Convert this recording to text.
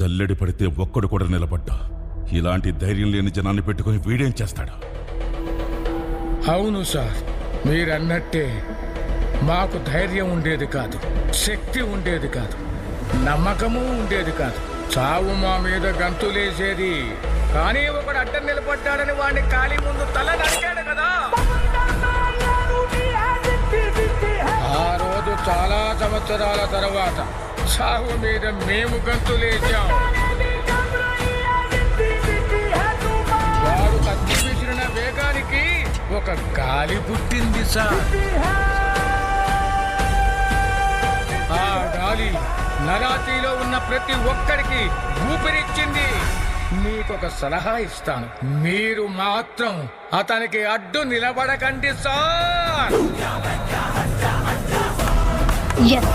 జల్లెడి పడితే ఒక్కడు కూడా నిలబడ్డా. ఇలాంటి ధైర్యం లేని జనాన్ని పెట్టుకుని వీడేం చేస్తాడు? అవును సార్, మీరన్నట్టే మాకు ధైర్యం ఉండేది కాదు, శక్తి ఉండేది కాదు, నమ్మకము ఉండేది కాదు. చావు మా మీద గంతులేసేది. కానీ ఒకడు అడ్డం నిలబడ్డాడని వాడిని ఖాళీ ముందు తల నరికాడు కదా. ఆ రోజు చాలా సంవత్సరాల తర్వాత చావు మీద మేము గంతులేసాం. వాడు కత్తి విసిరిన వేగానికి ఒక గాలి పుట్టింది సార్. ఆ గాలి నరాతిలో ఉన్న ప్రతి ఒక్కరికి ఊపిరిచ్చింది. మీకొక సలహా ఇస్తాను, మీరు మాత్రం అతనికి అడ్డు నిలబడకండి సార్. Yes.